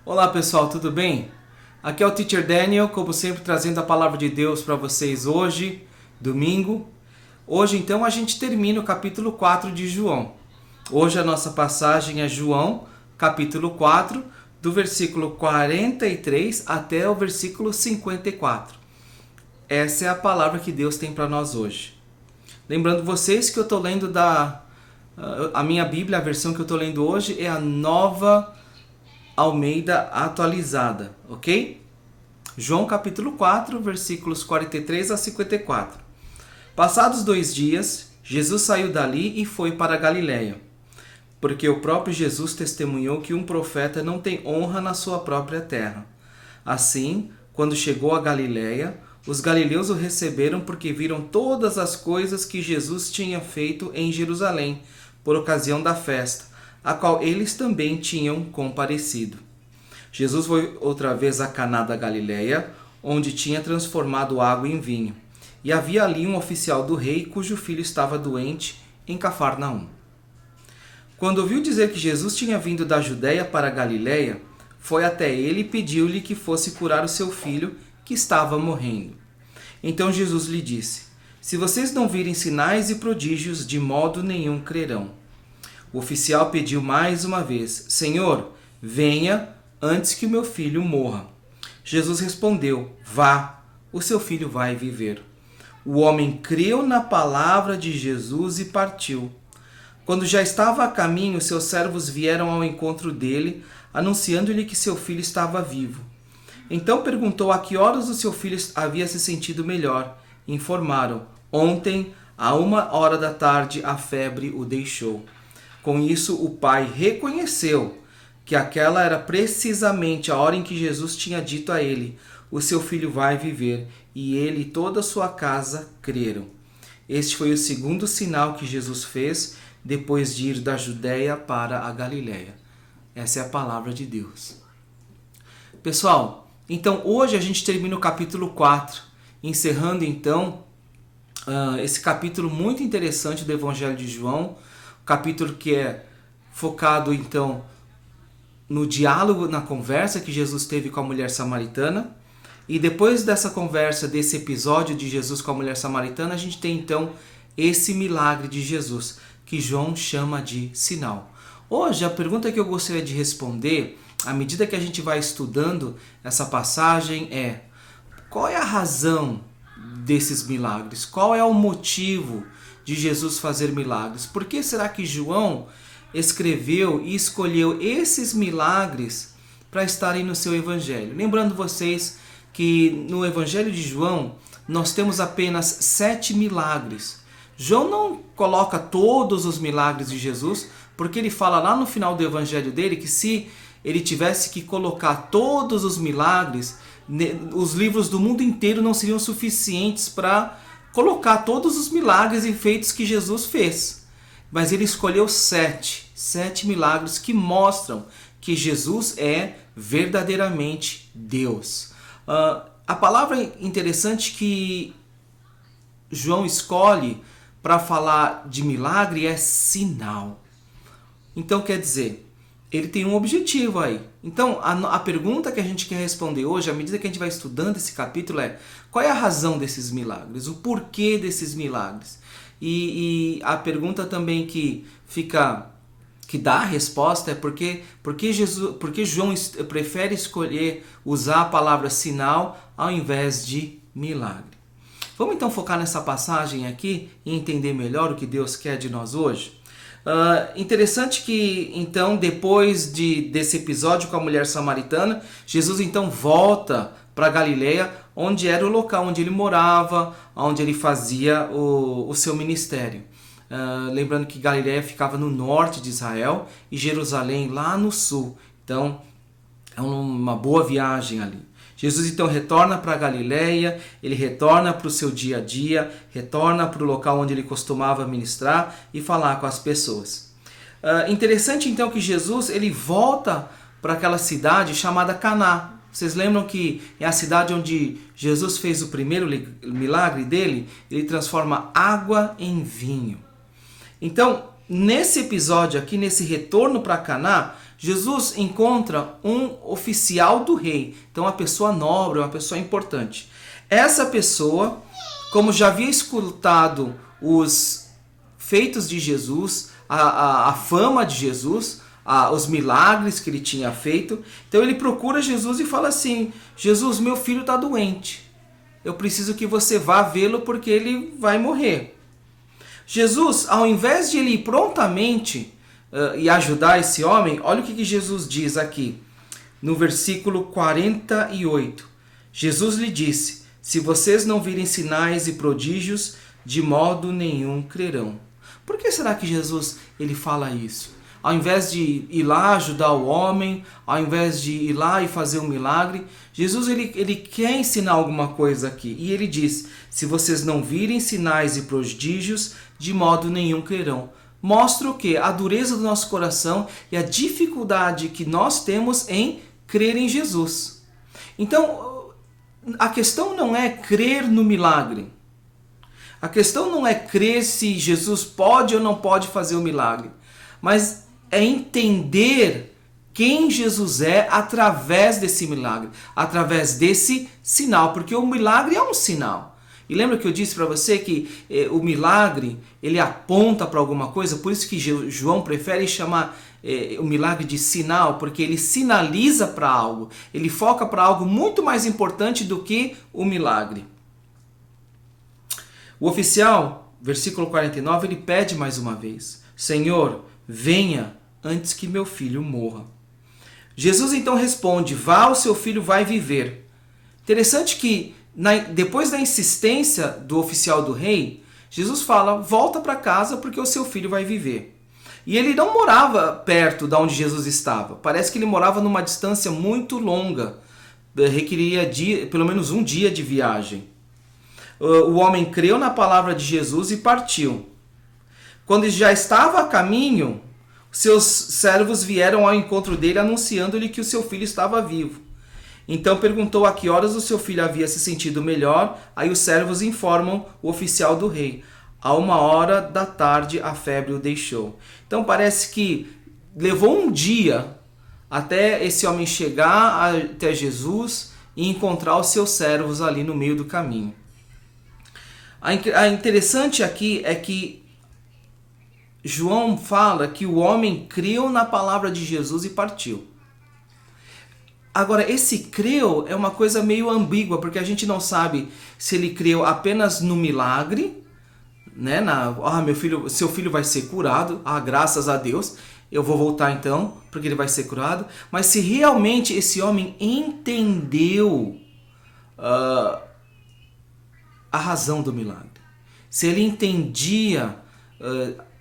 Olá pessoal, tudo bem? Aqui é o Teacher Daniel, como sempre trazendo a palavra de Deus para vocês hoje, domingo. Hoje então a gente termina o capítulo 4 de João. Hoje a nossa passagem é João, capítulo 4, do versículo 43 até o versículo 54. Essa é a palavra que Deus tem para nós hoje. Lembrando vocês que eu estou lendo a minha Bíblia, a versão que eu estou lendo hoje é a Nova Almeida atualizada, ok? João capítulo 4, versículos 43 a 54. Passados 2 dias, Jesus saiu dali e foi para a Galiléia, porque o próprio Jesus testemunhou que um profeta não tem honra na sua própria terra. Assim, quando chegou a Galiléia, os galileus o receberam porque viram todas as coisas que Jesus tinha feito em Jerusalém, por ocasião da festa, a qual eles também tinham comparecido. Jesus foi outra vez a Caná da Galiléia, onde tinha transformado água em vinho. E havia ali um oficial do rei, cujo filho estava doente, em Cafarnaum. Quando ouviu dizer que Jesus tinha vindo da Judéia para a Galiléia, foi até ele e pediu-lhe que fosse curar o seu filho, que estava morrendo. Então Jesus lhe disse: Se vocês não virem sinais e prodígios, de modo nenhum crerão. O oficial pediu mais uma vez: Senhor, venha antes que o meu filho morra. Jesus respondeu: Vá, o seu filho vai viver. O homem creu na palavra de Jesus e partiu. Quando já estava a caminho, seus servos vieram ao encontro dele, anunciando-lhe que seu filho estava vivo. Então perguntou a que horas o seu filho havia se sentido melhor. Informaram: Ontem, à 1h da tarde, a febre o deixou. Com isso, o pai reconheceu que aquela era precisamente a hora em que Jesus tinha dito a ele: O seu filho vai viver. E ele e toda a sua casa creram. Este foi o segundo sinal que Jesus fez depois de ir da Judéia para a Galiléia. Essa é a palavra de Deus. Pessoal, então hoje a gente termina o capítulo 4, encerrando então esse capítulo muito interessante do Evangelho de João, capítulo que é focado então no diálogo, na conversa que Jesus teve com a mulher samaritana. E depois dessa conversa, desse episódio de Jesus com a mulher samaritana, a gente tem então esse milagre de Jesus, que João chama de sinal. Hoje a pergunta que eu gostaria de responder, à medida que a gente vai estudando essa passagem, é: qual é a razão desses milagres? Qual é o motivo de Jesus fazer milagres? Por que será que João escreveu e escolheu esses milagres para estarem no seu evangelho? Lembrando vocês que no evangelho de João nós temos apenas 7 milagres. João não coloca todos os milagres de Jesus, porque ele fala lá no final do evangelho dele que se ele tivesse que colocar todos os milagres, os livros do mundo inteiro não seriam suficientes para colocar todos os milagres e feitos que Jesus fez. Mas ele escolheu 7 milagres que mostram que Jesus é verdadeiramente Deus. A palavra interessante que João escolhe para falar de milagre é sinal. Então quer dizer, ele tem um objetivo aí. Então a pergunta que a gente quer responder hoje, à medida que a gente vai estudando esse capítulo, é: qual é a razão desses milagres? O porquê desses milagres? E a pergunta também que dá a resposta é porque João prefere escolher usar a palavra sinal ao invés de milagre. Vamos então focar nessa passagem aqui e entender melhor o que Deus quer de nós hoje? Interessante que então depois desse episódio com a mulher samaritana, Jesus então volta para Galiléia, onde era o local onde ele morava, onde ele fazia o seu ministério. Lembrando que Galiléia ficava no norte de Israel e Jerusalém lá no sul. Então é uma boa viagem ali. Jesus então retorna para a Galiléia, ele retorna para o seu dia a dia, retorna para o local onde ele costumava ministrar e falar com as pessoas. Interessante então que Jesus ele volta para aquela cidade chamada Caná. Vocês lembram que é a cidade onde Jesus fez o primeiro milagre dele? Ele transforma água em vinho. Então, nesse episódio aqui, nesse retorno para Caná, Jesus encontra um oficial do rei. Então, uma pessoa nobre, uma pessoa importante. Essa pessoa, como já havia escutado os feitos de Jesus, a fama de Jesus, os milagres que ele tinha feito, então ele procura Jesus e fala assim: Jesus, meu filho está doente. Eu preciso que você vá vê-lo porque ele vai morrer. Jesus, ao invés de ele ir prontamente e ajudar esse homem, olha o que Jesus diz aqui, no versículo 48. Jesus lhe disse: se vocês não virem sinais e prodígios, de modo nenhum crerão. Por que será que Jesus ele fala isso? Ao invés de ir lá ajudar o homem, ao invés de ir lá e fazer um milagre, Jesus ele quer ensinar alguma coisa aqui. E ele diz: se vocês não virem sinais e prodígios, de modo nenhum crerão. Mostra o quê? A dureza do nosso coração e a dificuldade que nós temos em crer em Jesus. Então, a questão não é crer no milagre. A questão não é crer se Jesus pode ou não pode fazer o milagre. Mas é entender quem Jesus é através desse milagre, através desse sinal, porque o milagre é um sinal. E lembra que eu disse para você que o milagre, ele aponta para alguma coisa, por isso que João prefere chamar o milagre de sinal, porque ele sinaliza para algo, ele foca para algo muito mais importante do que o milagre. O oficial, versículo 49, ele pede mais uma vez: Senhor, venha antes que meu filho morra. Jesus então responde: vá, o seu filho vai viver. Interessante que depois da insistência do oficial do rei, Jesus fala: volta para casa porque o seu filho vai viver. E ele não morava perto de onde Jesus estava. Parece que ele morava numa distância muito longa. Requeria pelo menos um dia de viagem. O homem creu na palavra de Jesus e partiu. Quando ele já estava a caminho, seus servos vieram ao encontro dele anunciando-lhe que o seu filho estava vivo. Então perguntou a que horas o seu filho havia se sentido melhor. Aí os servos informam o oficial do rei: a 13h a febre o deixou. Então parece que levou um dia até esse homem chegar até Jesus e encontrar os seus servos ali no meio do caminho. A interessante aqui é que João fala que o homem creu na palavra de Jesus e partiu. Agora, esse creu é uma coisa meio ambígua, porque a gente não sabe se ele creu apenas no milagre, né? Seu filho vai ser curado, graças a Deus, eu vou voltar então, porque ele vai ser curado. Mas se realmente esse homem entendeu a razão do milagre, se ele entendia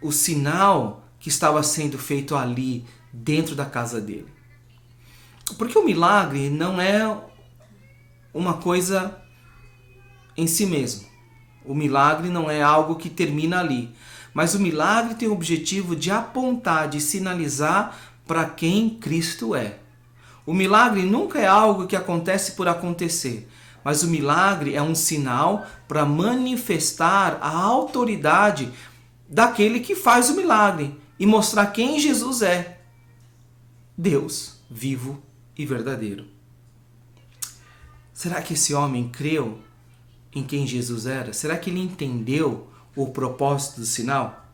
o sinal que estava sendo feito ali dentro da casa dele. Porque o milagre não é uma coisa em si mesmo. O milagre não é algo que termina ali. Mas o milagre tem o objetivo de apontar, de sinalizar para quem Cristo é. O milagre nunca é algo que acontece por acontecer. Mas o milagre é um sinal para manifestar a autoridade daquele que faz o milagre e mostrar quem Jesus é. Deus vivo e verdadeiro. Será que esse homem creu em quem Jesus era? Será que ele entendeu o propósito do sinal?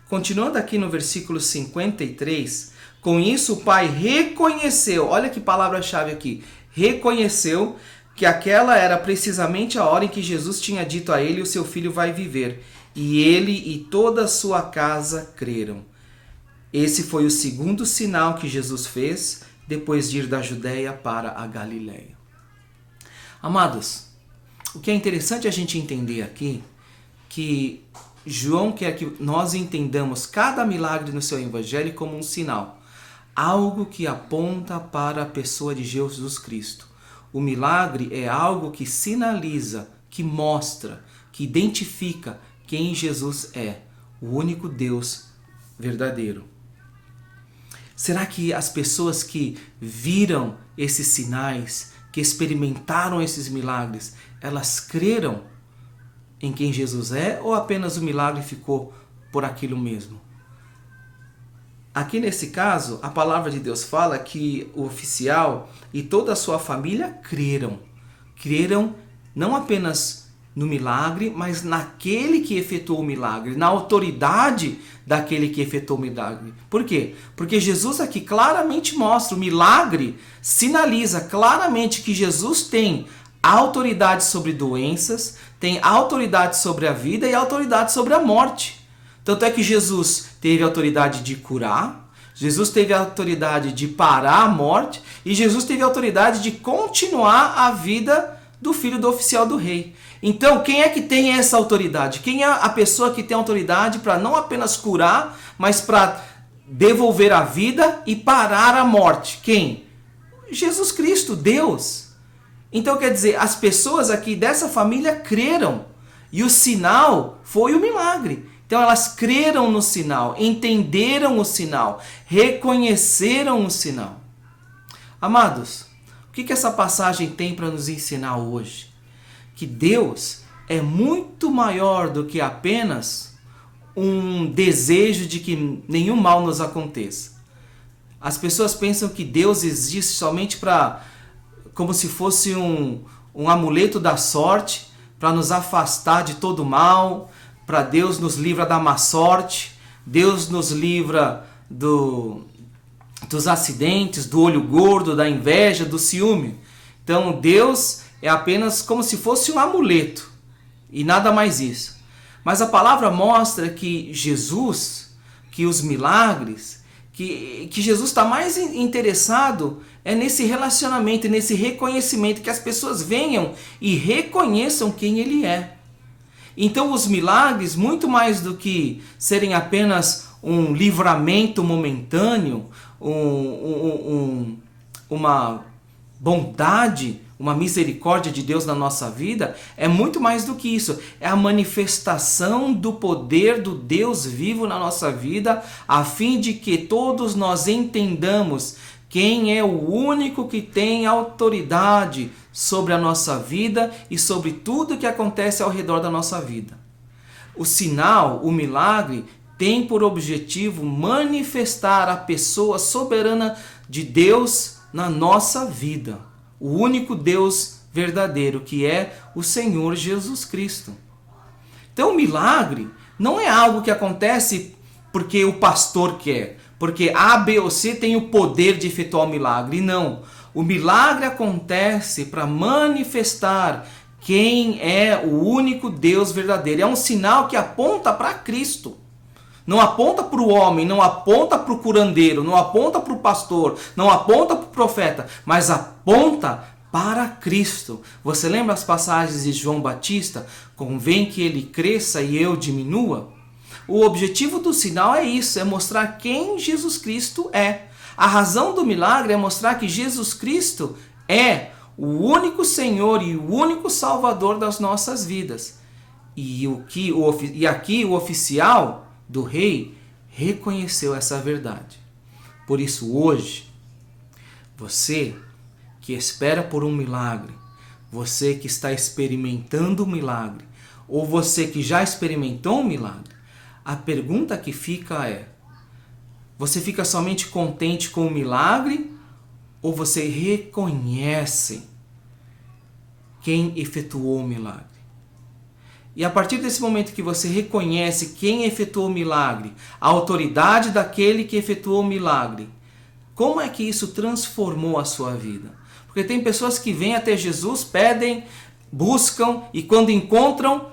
Continuando aqui no versículo 53, com isso o pai reconheceu, olha que palavra-chave aqui, reconheceu que aquela era precisamente a hora em que Jesus tinha dito a ele: o seu filho vai viver. E ele e toda a sua casa creram. Esse foi o segundo sinal que Jesus fez depois de ir da Judéia para a Galileia. Amados, o que é interessante a gente entender aqui, que João quer que nós entendamos cada milagre no seu evangelho como um sinal, algo que aponta para a pessoa de Jesus Cristo. O milagre é algo que sinaliza, que mostra, que identifica quem Jesus é, o único Deus verdadeiro. Será que as pessoas que viram esses sinais, que experimentaram esses milagres, elas creram em quem Jesus é, ou apenas o milagre ficou por aquilo mesmo? aqui nesse caso, a palavra de Deus fala que o oficial e toda a sua família creram. Creram não apenas no milagre, mas naquele que efetuou o milagre, na autoridade daquele que efetuou o milagre. Por quê? Porque Jesus aqui claramente mostra, o milagre sinaliza claramente que Jesus tem autoridade sobre doenças, tem autoridade sobre a vida e autoridade sobre a morte. Tanto é que Jesus teve autoridade de curar, Jesus teve autoridade de parar a morte e Jesus teve autoridade de continuar a vida do filho do oficial do rei. Então, quem é que tem essa autoridade? Quem é a pessoa que tem autoridade para não apenas curar, mas para devolver a vida e parar a morte? Quem? Jesus Cristo, Deus. Então, quer dizer, as pessoas aqui dessa família creram. E o sinal foi o milagre. Então, elas creram no sinal, entenderam o sinal, reconheceram o sinal. Amados, o que essa passagem tem para nos ensinar hoje? Que Deus é muito maior do que apenas um desejo de que nenhum mal nos aconteça. As pessoas pensam que Deus existe somente como se fosse um amuleto da sorte, para nos afastar de todo mal, para Deus nos livra da má sorte, Deus nos livra dos acidentes, do olho gordo, da inveja, do ciúme. Então Deus é apenas como se fosse um amuleto e nada mais isso. Mas a palavra mostra que Jesus, que os milagres, que Jesus está mais interessado nesse relacionamento, nesse reconhecimento, que as pessoas venham e reconheçam quem Ele é. Então os milagres, muito mais do que serem apenas um livramento momentâneo, uma bondade, uma misericórdia de Deus na nossa vida, é muito mais do que isso. É a manifestação do poder do Deus vivo na nossa vida, a fim de que todos nós entendamos quem é o único que tem autoridade sobre a nossa vida e sobre tudo que acontece ao redor da nossa vida. O sinal, o milagre, tem por objetivo manifestar a pessoa soberana de Deus na nossa vida. O único Deus verdadeiro, que é o Senhor Jesus Cristo. Então o milagre não é algo que acontece porque o pastor quer, porque A, B ou C tem o poder de efetuar o milagre. Não. O milagre acontece para manifestar quem é o único Deus verdadeiro. É um sinal que aponta para Cristo. Não aponta para o homem, não aponta para o curandeiro, não aponta para o pastor, não aponta para o profeta, mas aponta para Cristo. Você lembra as passagens de João Batista? Convém que ele cresça e eu diminua? O objetivo do sinal é isso, é mostrar quem Jesus Cristo é. A razão do milagre é mostrar que Jesus Cristo é o único Senhor e o único Salvador das nossas vidas. E aqui o oficial do rei reconheceu essa verdade. Por isso hoje, você que espera por um milagre, você que está experimentando um milagre, ou você que já experimentou um milagre, a pergunta que fica é: você fica somente contente com o milagre ou você reconhece quem efetuou o milagre? E a partir desse momento que você reconhece quem efetuou o milagre, a autoridade daquele que efetuou o milagre, como é que isso transformou a sua vida? Porque tem pessoas que vêm até Jesus, pedem, buscam e quando encontram,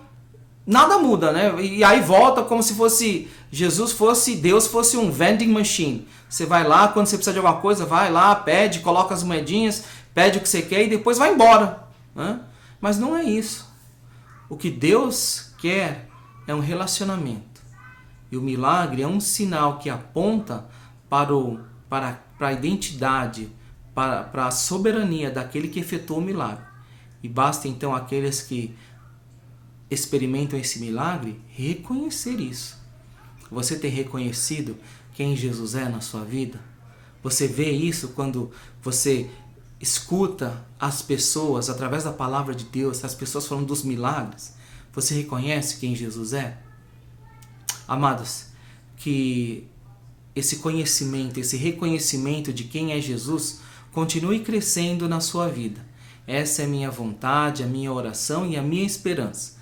nada muda, né? E aí volta como se fosse Deus fosse um vending machine. Você vai lá, quando você precisa de alguma coisa, vai lá, pede, coloca as moedinhas, pede o que você quer e depois vai embora, né? Mas não é isso. O que Deus quer é um relacionamento. E o milagre é um sinal que aponta para a identidade, para a soberania daquele que efetuou o milagre. E basta então aqueles que experimentam esse milagre reconhecer isso. Você tem reconhecido quem Jesus é na sua vida? Você vê isso quando você escuta as pessoas, através da palavra de Deus, as pessoas falando dos milagres? Você reconhece quem Jesus é? Amados, que esse conhecimento, esse reconhecimento de quem é Jesus continue crescendo na sua vida. Essa é a minha vontade, a minha oração e a minha esperança.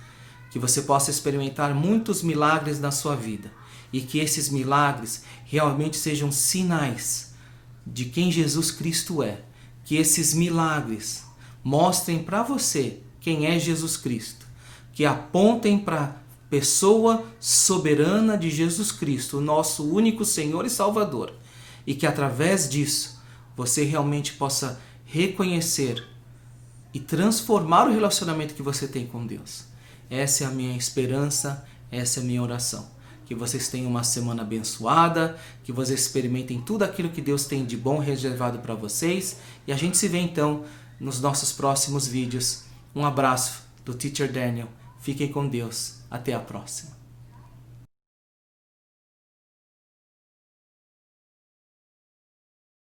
Que você possa experimentar muitos milagres na sua vida e que esses milagres realmente sejam sinais de quem Jesus Cristo é. Que esses milagres mostrem para você quem é Jesus Cristo. Que apontem para a pessoa soberana de Jesus Cristo, o nosso único Senhor e Salvador. E que através disso você realmente possa reconhecer e transformar o relacionamento que você tem com Deus. Essa é a minha esperança, essa é a minha oração. Que vocês tenham uma semana abençoada, que vocês experimentem tudo aquilo que Deus tem de bom reservado para vocês. E a gente se vê então nos nossos próximos vídeos. Um abraço do Teacher Daniel. Fiquem com Deus. Até a próxima.